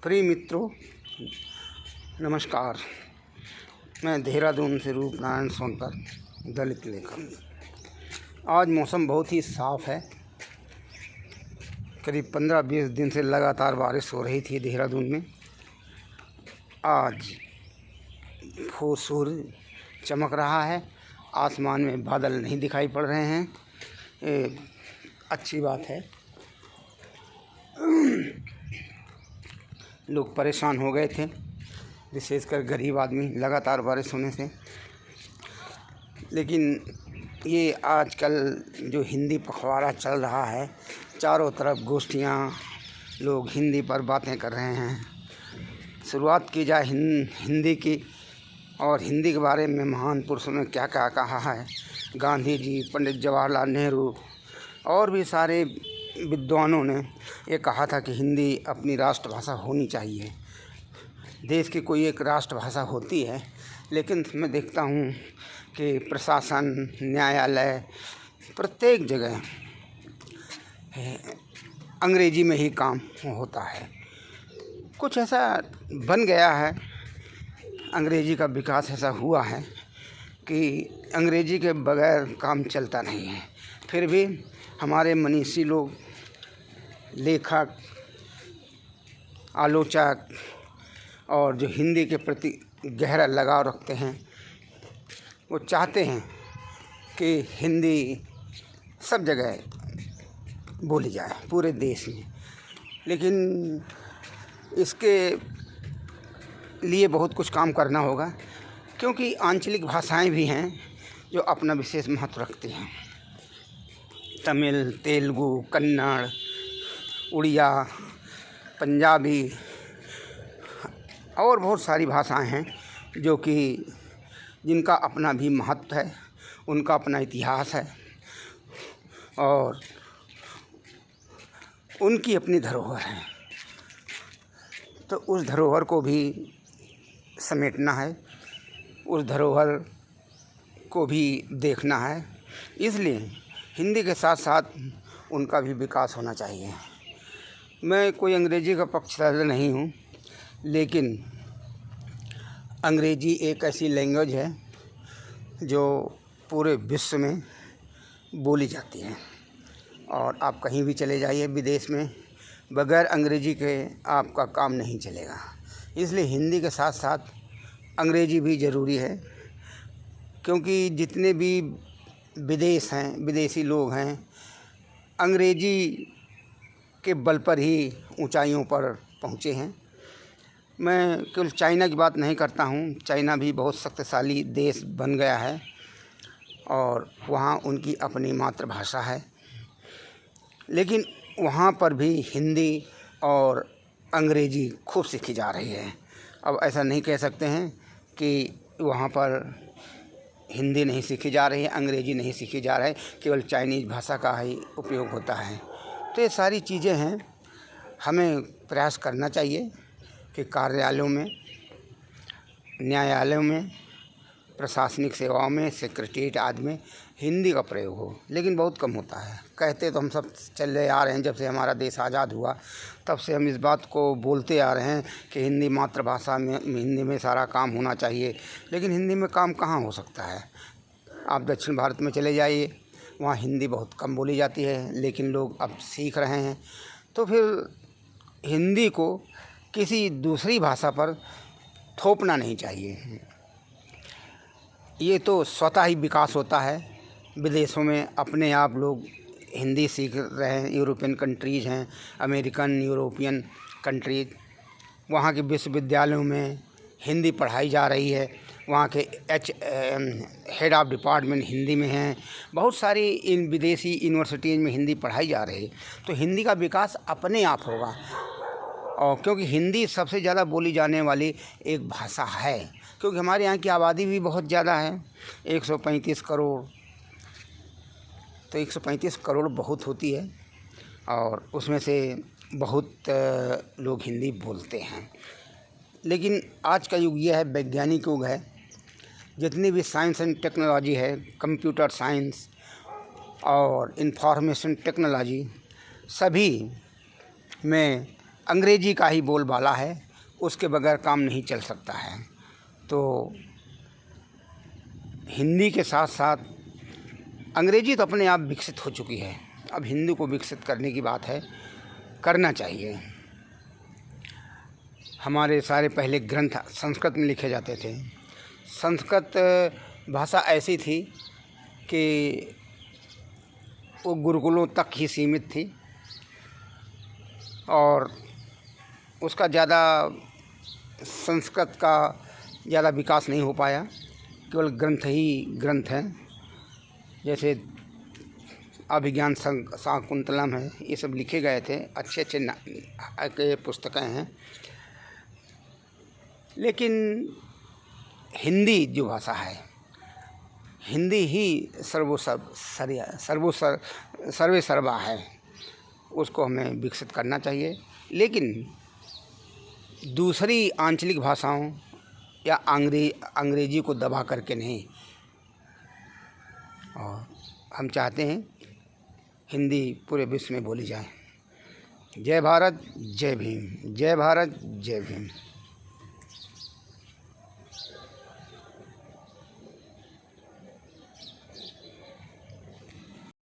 प्रिय मित्रों, नमस्कार। मैं देहरादून से रूप नारायण सोनकर, दलित लेखक। आज मौसम बहुत ही साफ़ है। करीब 15-20 दिन से लगातार बारिश हो रही थी देहरादून में। आज सूर्य चमक रहा है, आसमान में बादल नहीं दिखाई पड़ रहे हैं। ये अच्छी बात है। लोग परेशान हो गए थे, विशेषकर गरीब आदमी, लगातार बारिश होने से। लेकिन ये आजकल जो हिंदी पखवाड़ा चल रहा है, चारों तरफ गोष्ठियाँ, लोग हिंदी पर बातें कर रहे हैं। शुरुआत की जाए हिंदी की, और हिंदी के बारे में महान पुरुषों ने क्या क्या कहा है। गांधी जी, पंडित जवाहरलाल नेहरू और भी सारे विद्वानों ने ये कहा था कि हिंदी अपनी राष्ट्रभाषा होनी चाहिए। देश की कोई एक राष्ट्रभाषा होती है, लेकिन मैं देखता हूँ कि प्रशासन, न्यायालय, प्रत्येक जगह अंग्रेजी में ही काम होता है। कुछ ऐसा बन गया है, अंग्रेजी का विकास ऐसा हुआ है कि अंग्रेजी के बगैर काम चलता नहीं है। फिर भी हमारे मनीषी लोग, लेखक, आलोचक और जो हिंदी के प्रति गहरा लगाव रखते हैं, वो चाहते हैं कि हिंदी सब जगह बोली जाए, पूरे देश में। लेकिन इसके लिए बहुत कुछ काम करना होगा, क्योंकि आंचलिक भाषाएं भी हैं जो अपना विशेष महत्व रखती हैं। तमिल, तेलुगु, कन्नड़, उड़िया, पंजाबी और बहुत सारी भाषाएं हैं जो कि जिनका अपना भी महत्व है, उनका अपना इतिहास है और उनकी अपनी धरोहर है। तो उस धरोहर को भी समेटना है, उस धरोहर को भी देखना है। इसलिए हिंदी के साथ साथ उनका भी विकास होना चाहिए। मैं कोई अंग्रेजी का पक्षधर नहीं हूँ, लेकिन अंग्रेजी एक ऐसी लैंग्वेज है जो पूरे विश्व में बोली जाती है। और आप कहीं भी चले जाइए विदेश में, बगैर अंग्रेजी के आपका काम नहीं चलेगा। इसलिए हिंदी के साथ साथ अंग्रेजी भी ज़रूरी है, क्योंकि जितने भी विदेश हैं, विदेशी लोग हैं, अंग्रेजी के बल पर ही ऊंचाइयों पर पहुँचे हैं। मैं केवल चाइना की बात नहीं करता हूँ, चाइना भी बहुत शक्तिशाली देश बन गया है और वहाँ उनकी अपनी मातृभाषा है। लेकिन वहाँ पर भी हिंदी और अंग्रेजी खूब सीखी जा रही है। अब ऐसा नहीं कह सकते हैं कि वहाँ पर हिंदी नहीं सीखी जा रही है, अंग्रेजी नहीं सीखी जा रही है, केवल चाइनीज़ भाषा का ही उपयोग होता है। तो ये सारी चीज़ें हैं। हमें प्रयास करना चाहिए कि कार्यालयों में, न्यायालयों में, प्रशासनिक सेवाओं में, सेक्रेटरीट आदि में हिंदी का प्रयोग हो, लेकिन बहुत कम होता है। कहते तो हम सब चले आ रहे हैं, जब से हमारा देश आज़ाद हुआ तब से हम इस बात को बोलते आ रहे हैं कि हिंदी मातृभाषा में, हिंदी में सारा काम होना चाहिए। लेकिन हिंदी में काम कहाँ हो सकता है। आप दक्षिण भारत में चले जाइए, वहाँ हिंदी बहुत कम बोली जाती है, लेकिन लोग अब सीख रहे हैं। तो फिर हिंदी को किसी दूसरी भाषा पर थोपना नहीं चाहिए। ये तो स्वतः ही विकास होता है। विदेशों में अपने आप लोग हिंदी सीख रहे हैं। यूरोपियन कंट्रीज़ हैं, अमेरिकन, यूरोपियन कंट्रीज, वहाँ के विश्वविद्यालयों में हिंदी पढ़ाई जा रही है। वहाँ के हेड ऑफ डिपार्टमेंट हिंदी में हैं। बहुत सारी इन विदेशी यूनिवर्सिटीज़ में हिंदी पढ़ाई जा रही है। तो हिंदी का विकास अपने आप होगा, और क्योंकि हिंदी सबसे ज़्यादा बोली जाने वाली एक भाषा है, क्योंकि हमारे यहाँ की आबादी भी बहुत ज़्यादा है, 135 करोड़। तो 135 करोड़ बहुत होती है, और उसमें से बहुत लोग हिंदी बोलते हैं। लेकिन आज का युग यह है, वैज्ञानिक युग है। जितनी भी साइंस एंड टेक्नोलॉजी है, कंप्यूटर साइंस और इंफॉर्मेशन टेक्नोलॉजी, सभी में अंग्रेजी का ही बोलबाला है, उसके बगैर काम नहीं चल सकता है। तो हिंदी के साथ साथ अंग्रेजी तो अपने आप विकसित हो चुकी है, अब हिंदी को विकसित करने की बात है, करना चाहिए। हमारे सारे पहले ग्रंथ संस्कृत में लिखे जाते थे। संस्कृत भाषा ऐसी थी कि वो गुरुकुलों तक ही सीमित थी और उसका ज़्यादा संस्कृत का ज़्यादा विकास नहीं हो पाया, केवल ग्रंथ ही ग्रंथ हैं। जैसे अभिज्ञान शाकुंतलम है, ये सब लिखे गए थे, अच्छे अच्छे पुस्तकें हैं। लेकिन हिंदी जो भाषा है, हिंदी ही सर्वे सर्वा है, उसको हमें विकसित करना चाहिए। लेकिन दूसरी आंचलिक भाषाओं या अंग्रेजी को दबा करके नहीं। और हम चाहते हैं हिंदी पूरे विश्व में बोली जाए। जय भारत, जय भीम। जय भारत, जय भीम।